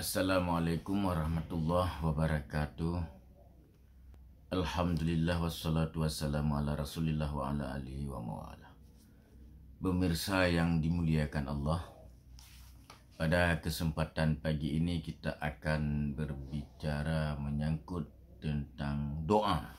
Assalamualaikum warahmatullahi wabarakatuh. Alhamdulillah wassalatu wassalamu ala rasulillah wa ala alihi wa mawala. Pemirsa yang dimuliakan Allah, pada kesempatan pagi ini kita akan berbicara menyangkut tentang doa.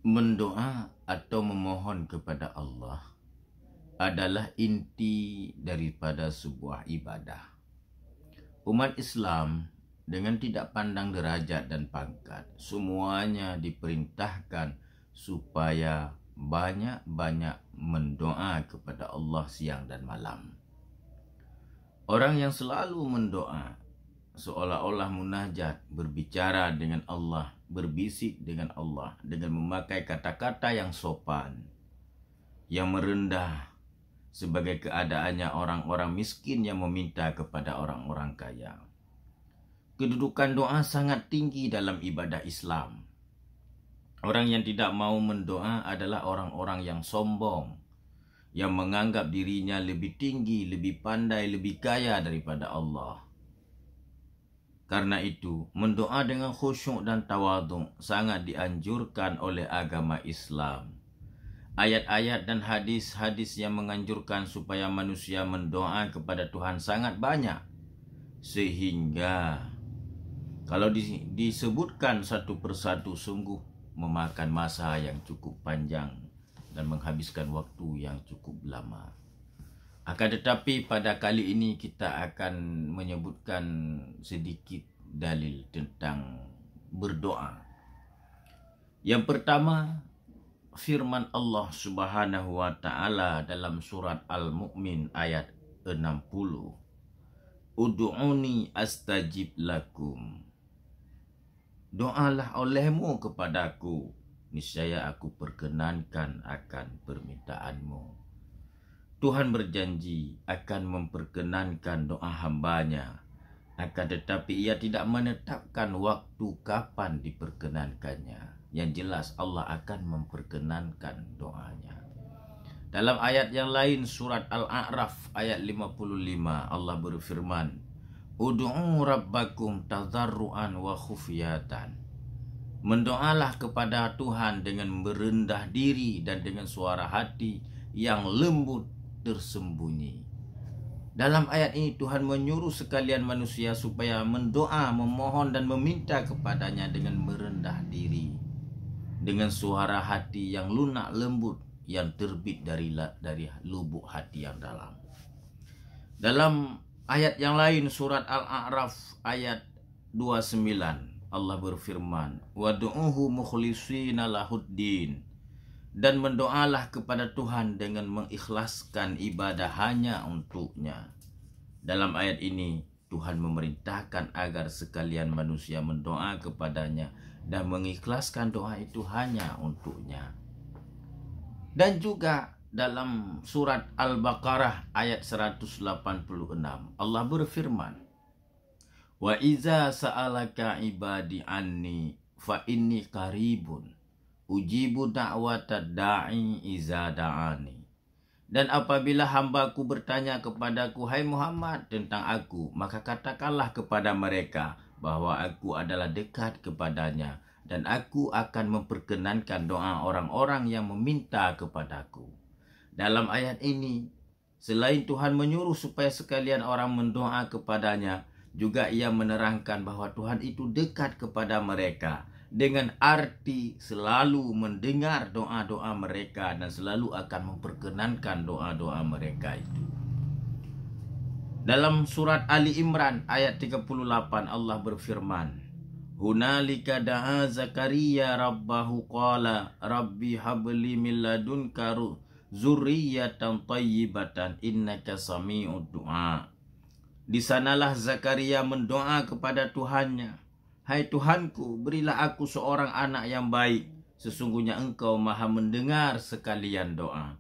Mendoa atau memohon kepada Allah adalah inti daripada sebuah ibadah. Umat Islam dengan tidak pandang derajat dan pangkat, semuanya diperintahkan supaya banyak-banyak mendoa kepada Allah siang dan malam. Orang yang selalu mendoa seolah-olah munajat, berbicara dengan Allah, berbisik dengan Allah dengan memakai kata-kata yang sopan, yang merendah, sebagai keadaannya orang-orang miskin yang meminta kepada orang-orang kaya. Kedudukan doa sangat tinggi dalam ibadah Islam. Orang yang tidak mau mendoa adalah orang-orang yang sombong, yang menganggap dirinya lebih tinggi, lebih pandai, lebih kaya daripada Allah. Karena itu, mendoa dengan khusyuk dan tawadhu sangat dianjurkan oleh agama Islam. Ayat-ayat dan hadis-hadis yang menganjurkan supaya manusia mendoa kepada Tuhan sangat banyak. Sehingga kalau disebutkan satu persatu sungguh memakan masa yang cukup panjang dan menghabiskan waktu yang cukup lama. Akan tetapi pada kali ini kita akan menyebutkan sedikit dalil tentang berdoa. Yang pertama, firman Allah Subhanahu wa taala dalam surat Al-Mu'min ayat 60. Ud'uni astajib lakum. Doalah olehmu kepadaku, niscaya aku perkenankan akan permintaanmu. Tuhan berjanji akan memperkenankan doa hambanya, akan tetapi ia tidak menetapkan waktu kapan diperkenankannya. Yang jelas Allah akan memperkenankan doanya. Dalam ayat yang lain surat Al-A'raf ayat 55 Allah berfirman, Ud'u rabbakum tadarruan wa khufyatan. Mendoalah kepada Tuhan dengan merendah diri dan dengan suara hati yang lembut tersembunyi. Dalam ayat ini Tuhan menyuruh sekalian manusia supaya mendoa, memohon dan meminta kepadanya dengan merendah diri, dengan suara hati yang lunak lembut yang terbit dari lubuk hati yang dalam. Dalam ayat yang lain surat Al-A'raf ayat 29 Allah berfirman, Wadu'uhu mukhlishina lahuddin. Dan mendoalah kepada Tuhan dengan mengikhlaskan ibadah hanya untuknya. Dalam ayat ini Tuhan memerintahkan agar sekalian manusia mendoa kepadanya dan mengikhlaskan doa itu hanya untuknya. Dan juga dalam surat Al-Baqarah ayat 186 Allah berfirman, Wa iza sa'alaka ibadi anni fa inni qaribun ujibu da'watad da'i iza da'ani. Dan apabila hambaku bertanya kepadaku, hai Muhammad, tentang aku, maka katakanlah kepada mereka bahwa aku adalah dekat kepadanya dan aku akan memperkenankan doa orang-orang yang meminta kepadaku. Dalam ayat ini, selain Tuhan menyuruh supaya sekalian orang mendoa kepadanya, juga ia menerangkan bahwa Tuhan itu dekat kepada mereka dengan arti selalu mendengar doa-doa mereka dan selalu akan memperkenankan doa-doa mereka itu. Dalam surat Ali Imran ayat 38 Allah berfirman, Hunalika da'a Zakaria rabbahu qala rabbi habli min ladunka zurriyatan tayyibatan innaka sami'ud du'a. Di sanalah Zakaria mendoa kepada Tuhannya, hai Tuhanku, berilah aku seorang anak yang baik, sesungguhnya Engkau maha mendengar sekalian doa.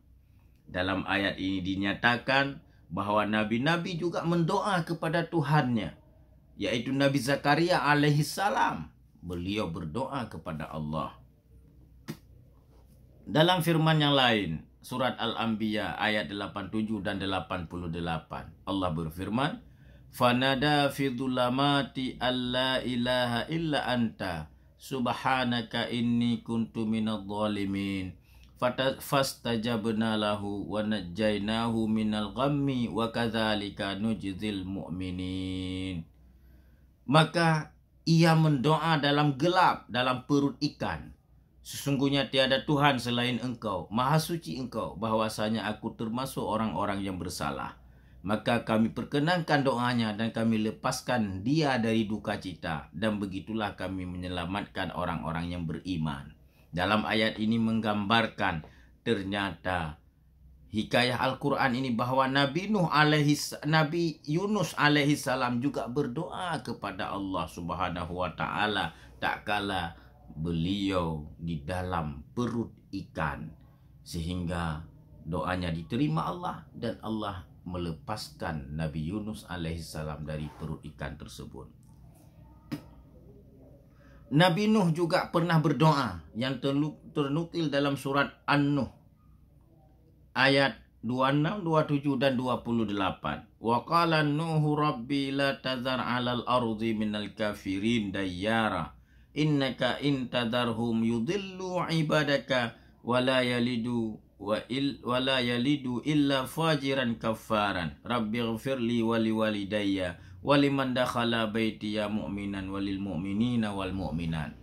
Dalam ayat ini dinyatakan bahwa nabi-nabi juga mendoa kepada Tuhannya, yaitu Nabi Zakaria alaihissalam. Beliau berdoa kepada Allah. Dalam firman yang lain, surat Al-Anbiya ayat 87 dan 88. Allah berfirman, "Fanada fi dhulamati alla ilaha illa anta subhanaka inni kuntu minadh dhalimin." Fastajabna lahu wa najjaynahu minal ghammi wa kadzalika nujzil mu'minin. Maka ia mendoa dalam gelap, dalam perut ikan. Sesungguhnya tiada Tuhan selain Engkau, Maha Suci Engkau, bahwasanya aku termasuk orang-orang yang bersalah. Maka kami perkenankan doanya dan kami lepaskan dia dari duka cita, dan begitulah kami menyelamatkan orang-orang yang beriman. Dalam ayat ini menggambarkan ternyata hikayah Al-Quran ini bahwa Nabi Yunus alaihi salam juga berdoa kepada Allah Subhanahu wa taala tak kala beliau di dalam perut ikan, sehingga doanya diterima Allah dan Allah melepaskan Nabi Yunus alaihi salam dari perut ikan tersebut. Nabi Nuh juga pernah berdoa yang ternukil dalam surat An-Nuh ayat 26, 27 dan 28. Wa qala Nuhu rabbi la tazar 'alal ardi minal kafirin dayyara innaka in tadarhum yudillu 'ibadaka wa la yalidu illa fajiran kaffaran rabbighfirli wa liwalidayya waliman dakhala baitiya mu'minan walil mu'minina wal mu'minat.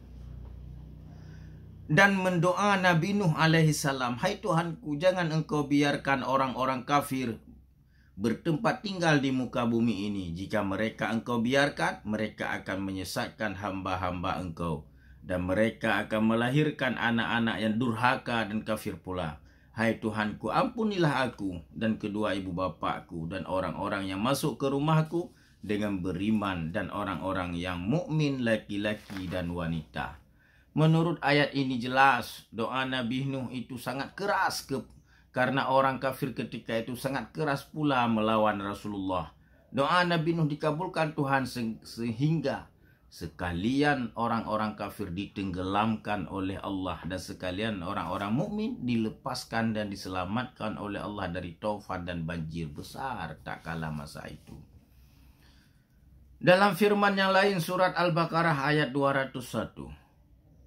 Dan mendoa Nabi Nuh alaihi salam, "Hai Tuhanku, jangan Engkau biarkan orang-orang kafir bertempat tinggal di muka bumi ini. Jika mereka Engkau biarkan, mereka akan menyesatkan hamba-hamba Engkau, dan mereka akan melahirkan anak-anak yang durhaka dan kafir pula. Hai Tuhanku, ampunilah aku dan kedua ibu bapakku dan orang-orang yang masuk ke rumahku dengan beriman dan orang-orang yang mukmin laki-laki dan wanita." Menurut ayat ini jelas doa Nabi Nuh itu sangat keras karena orang kafir ketika itu sangat keras pula melawan Rasulullah. Doa Nabi Nuh dikabulkan Tuhan sehingga sekalian orang-orang kafir ditenggelamkan oleh Allah dan sekalian orang-orang mukmin dilepaskan dan diselamatkan oleh Allah dari taufan dan banjir besar tak kala masa itu. Dalam firman yang lain surat Al-Baqarah ayat 201,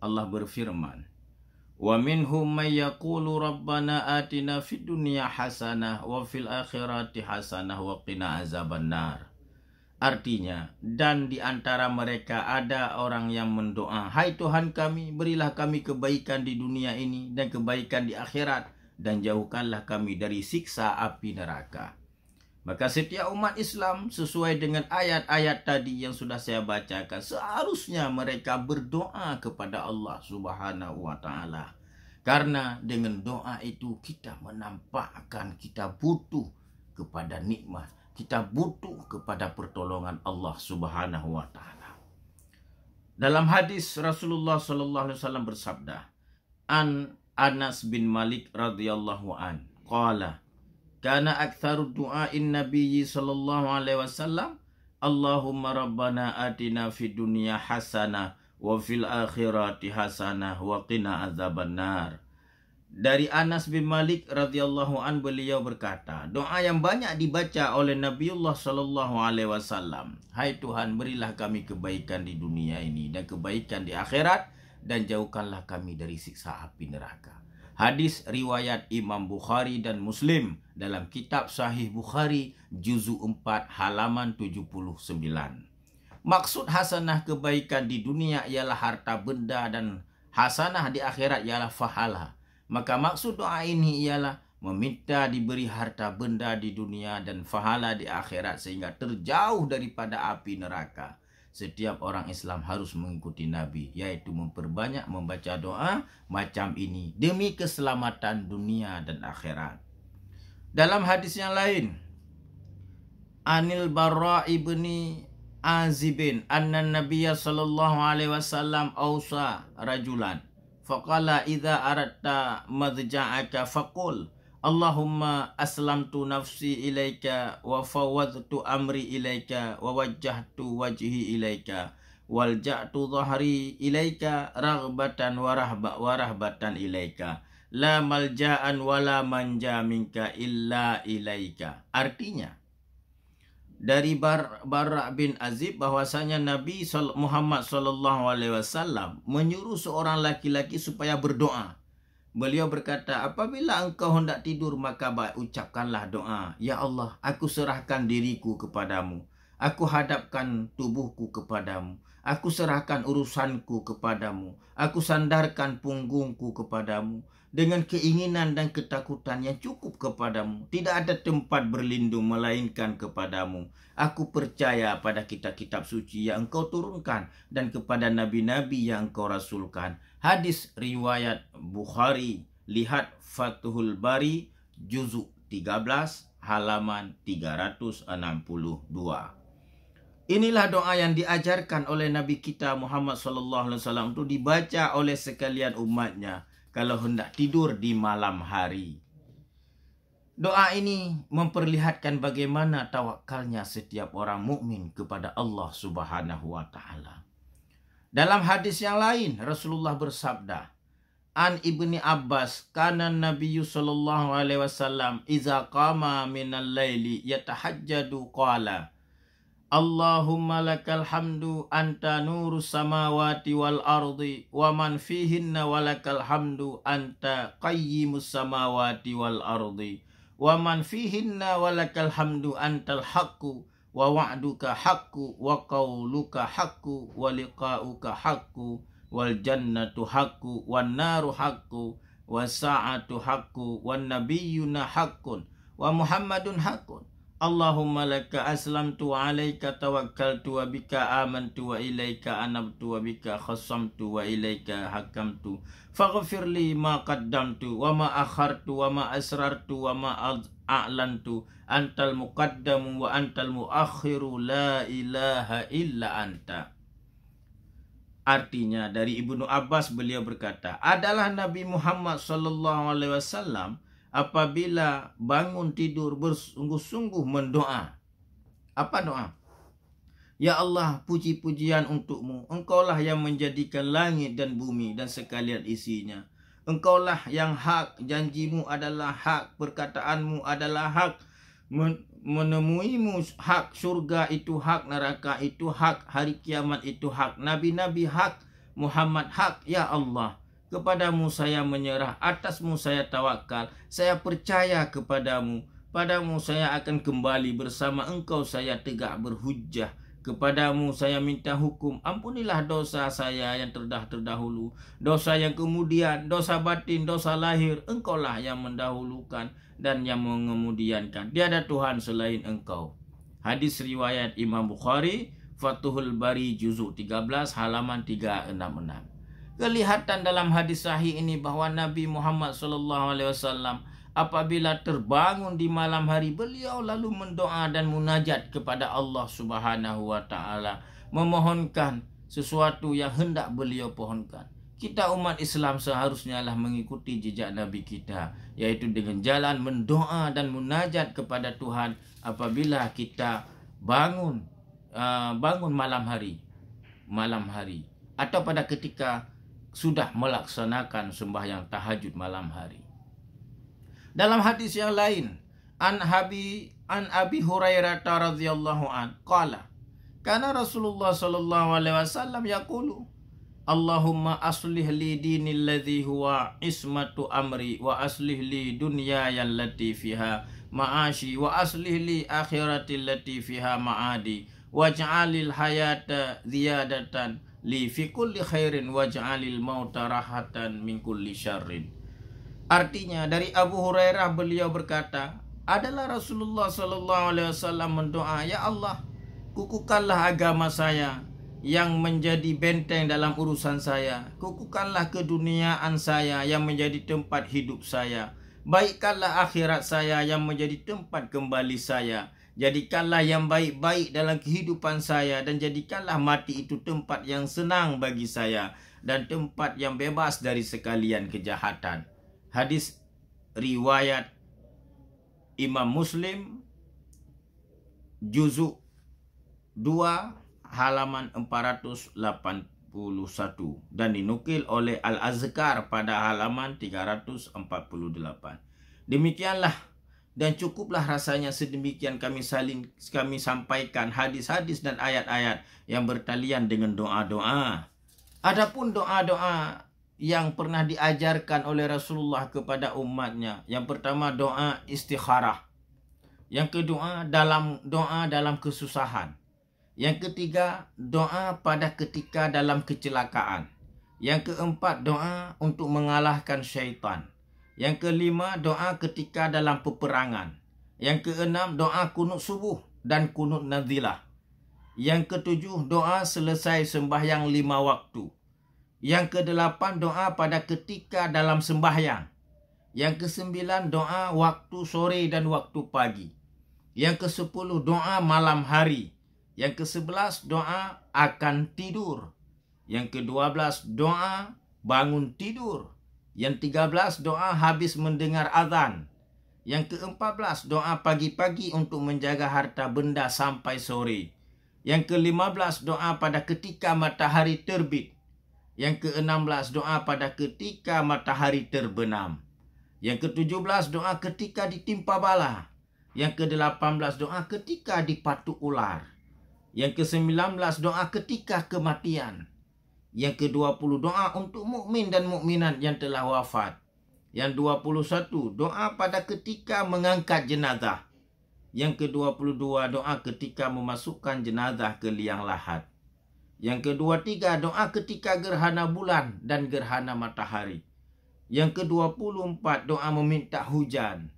Allah berfirman, "Wa minhum may yaqulu rabbana atina fid dunya hasanah wa fil akhirati hasanah wa qina azabannar." Artinya, dan di antara mereka ada orang yang mendoa, "Hai Tuhan kami, berilah kami kebaikan di dunia ini dan kebaikan di akhirat, dan jauhkanlah kami dari siksa api neraka." Maka setiap umat Islam sesuai dengan ayat-ayat tadi yang sudah saya bacakan, seharusnya mereka berdoa kepada Allah Subhanahu wa taala. Karena dengan doa itu kita menampakkan kita butuh kepada nikmat, kita butuh kepada pertolongan Allah Subhanahu wa taala. Dalam hadis Rasulullah sallallahu alaihi wasallam bersabda, An Anas bin Malik radhiyallahu an qala, "Kana aktsaru du'ain nabiyyi sallallahu alaihi wasallam, Allahumma rabbana atina fid dunya hasanah wa fil akhirati hasanah wa qina azabannar." Dari Anas bin Malik radhiyallahu an beliau berkata, doa yang banyak dibaca oleh Nabiullah sallallahu alaihi wasallam, "Hai Tuhan, berilah kami kebaikan di dunia ini dan kebaikan di akhirat, dan jauhkanlah kami dari siksa api neraka." Hadis riwayat Imam Bukhari dan Muslim dalam kitab Sahih Bukhari juzuk 4 halaman 79. Maksud hasanah kebaikan di dunia ialah harta benda dan hasanah di akhirat ialah fahala. Maka maksud doa ini ialah meminta diberi harta benda di dunia dan fahala di akhirat sehingga terjauh daripada api neraka. Setiap orang Islam harus mengikuti Nabi, yaitu memperbanyak membaca doa macam ini demi keselamatan dunia dan akhirat. Dalam hadis yang lain, Anil Barra ibni Azibin anna Nabiyya sallallahu alaihi wasallam ausa rajulan faqala idza aradta madja'aka faqul Allahumma aslamtu nafsi ilaika wa fawwadtu amri ilaika wa wajjahtu wajhi ilaika walja'tu dhahri ilaika raghbatan wa rahbatan ilaika la malja'an wala manja minka illa ilaika. Artinya, dari Bara' bin Azib bahwasanya Nabi Muhammad SAW menyuruh seorang laki-laki supaya berdoa. Beliau berkata, apabila engkau hendak tidur maka ucapkanlah doa. Ya Allah, aku serahkan diriku kepadamu. Aku hadapkan tubuhku kepadamu. Aku serahkan urusanku kepadamu. Aku sandarkan punggungku kepadamu. Dengan keinginan dan ketakutan yang cukup kepadamu. Tidak ada tempat berlindung melainkan kepadamu. Aku percaya pada kitab-kitab suci yang engkau turunkan dan kepada nabi-nabi yang engkau rasulkan. Hadis riwayat Bukhari. Lihat Fathul Bari juzuk 13 halaman 362. Inilah doa yang diajarkan oleh Nabi kita Muhammad SAW untuk dibaca oleh sekalian umatnya kalau hendak tidur di malam hari. Doa ini memperlihatkan bagaimana tawakalnya setiap orang mukmin kepada Allah Subhanahu wa taala. Dalam hadis yang lain Rasulullah bersabda, An Ibni Abbas, kana Nabiyyu sallallahu alaihi wasallam iza qama minal laili yatahajjadu qala, Allahumma lakal hamdu anta nurus samawati wal ardi wa man fihinna walakal hamdu anta qayyimus samawati wal ardi wa man fihinna walakal hamdu antal haqqu wa wa'duka haqqu wa qawluka haqqu wa liqa'uka haqqu wal jannatu haqqu wan naru haqqu was sa'atu haqqu wan nabiyyuna haqqun wa Muhammadun haqqun. Allahumma laka aslamtu wa alaika tawakkaltu wa bika amantu wa ilaika anabtu wa bika khasamtu wa ilaika hakamtu faghfir li ma qaddamtu wa ma akhartu wa ma asrartu wa ma a'lantu antal muqaddamu wa antal muakhiru la ilaha illa anta. Artinya dari Ibnu Abbas beliau berkata, adalah Nabi Muhammad SAW apabila bangun tidur bersungguh-sungguh mendoa. Apa doa? Ya Allah, puji-pujian untukmu. Engkaulah yang menjadikan langit dan bumi dan sekalian isinya. Engkaulah yang hak, janjimu adalah hak, perkataanmu adalah hak, menemuimu hak, surga itu hak, neraka itu hak, hari kiamat itu hak, nabi-nabi hak, Muhammad hak. Ya Allah, kepadamu saya menyerah, atasmu saya tawakal, saya percaya kepadamu, padamu saya akan kembali, bersama engkau saya tegak berhujjah, kepadamu saya minta hukum, ampunilah dosa saya yang terdahulu, dosa yang kemudian, dosa batin, dosa lahir, engkaulah yang mendahulukan dan yang mengemudiankan, tiada Tuhan selain engkau. Hadis riwayat Imam Bukhari, Fathul Bari juzuk 13 halaman 366. Kelihatan dalam hadis sahih ini bahwa Nabi Muhammad SAW apabila terbangun di malam hari, beliau lalu mendoa dan munajat kepada Allah Subhanahu wa taala, memohonkan sesuatu yang hendak beliau pohonkan. Kita umat Islam seharusnya lah mengikuti jejak Nabi kita, yaitu dengan jalan mendoa dan munajat kepada Tuhan apabila kita bangun malam hari atau pada ketika sudah melaksanakan sembahyang tahajud malam hari. Dalam hadis yang lain, an Abi Hurairah radhiyallahu an qala, kana Rasulullah sallallahu alaihi wasallam yaqulu, Allahumma aslih li dini alladhi huwa ismatu amri wa aslih li dunyaya allati fiha ma'ashi wa aslih li akhirati allati fiha ma'adi waj'alil hayata ziyadatan li fi kulli khairin waj'alil mauta rahatan min kulli syarrin. Artinya dari Abu Hurairah beliau berkata, adalah Rasulullah SAW mendoa, ya Allah, kukuhkanlah agama saya yang menjadi benteng dalam urusan saya, kukuhkanlah keduniaan saya yang menjadi tempat hidup saya, baikkanlah akhirat saya yang menjadi tempat kembali saya, jadikanlah yang baik-baik dalam kehidupan saya, dan jadikanlah mati itu tempat yang senang bagi saya dan tempat yang bebas dari sekalian kejahatan. Hadis riwayat Imam Muslim juzuk 2 halaman 482. dan dinukil oleh Al-Azkar pada halaman 348. Demikianlah dan cukuplah rasanya sedemikian kami sampaikan hadis-hadis dan ayat-ayat yang bertalian dengan doa-doa. Adapun doa-doa yang pernah diajarkan oleh Rasulullah kepada umatnya, yang pertama doa istikharah, yang kedua doa dalam kesusahan, yang ketiga doa pada ketika dalam kecelakaan, yang keempat doa untuk mengalahkan syaitan, yang kelima doa ketika dalam peperangan, yang keenam doa kunut subuh dan kunut nazilah, yang ketujuh doa selesai sembahyang 5 waktu, yang kedelapan doa pada ketika dalam sembahyang, yang kesembilan doa waktu sore dan waktu pagi, yang ke-10 doa malam hari, yang ke-11 doa akan tidur, yang ke-12 doa bangun tidur, yang 13 doa habis mendengar azan, yang ke-14 doa pagi-pagi untuk menjaga harta benda sampai sore, yang ke-15 doa pada ketika matahari terbit, yang ke-16 doa pada ketika matahari terbenam, yang ke-17 doa ketika ditimpa bala, yang ke-18 doa ketika dipatuk ular, yang ke-19 doa ketika kematian, yang ke-20 doa untuk mukmin dan mukminat yang telah wafat, yang 21 doa pada ketika mengangkat jenazah, yang ke-22 doa ketika memasukkan jenazah ke liang lahat, yang ke-23 doa ketika gerhana bulan dan gerhana matahari, yang ke-24 doa meminta hujan,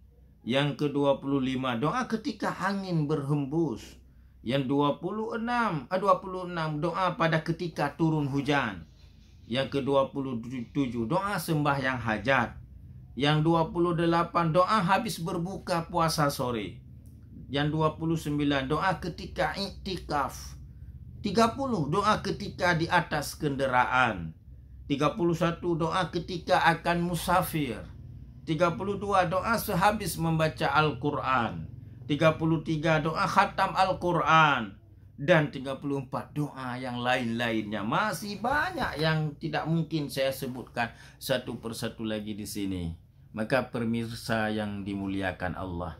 yang ke-25 doa ketika angin berhembus, yang 26 doa pada ketika turun hujan, yang ke-27 doa sembahyang hajat, yang 28 doa habis berbuka puasa sore, yang 29 doa ketika iktikaf, 30 doa ketika di atas kenderaan, 31 doa ketika akan musafir, 32 doa sehabis membaca Al-Quran, 33 doa khatam Al-Quran, dan 34 doa yang lain-lainnya. Masih banyak yang tidak mungkin saya sebutkan satu persatu lagi di sini. Maka pemirsa yang dimuliakan Allah,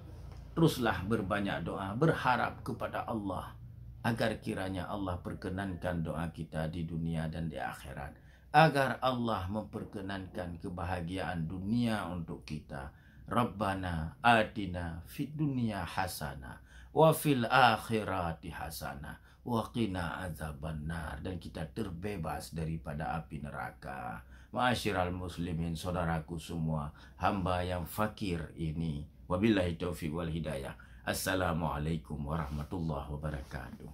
teruslah berbanyak doa, berharap kepada Allah agar kiranya Allah perkenankan doa kita di dunia dan di akhirat, agar Allah memperkenankan kebahagiaan dunia untuk kita. Rabbana atina fid dunya hasanah wa fil akhirati hasanah wa qina azabannar, dan kita terbebas daripada api neraka. Ma'asyiral muslimin, saudaraku semua, hamba yang fakir ini, wabillahi taufiq wal hidayah. Assalamualaikum warahmatullahi wabarakatuh.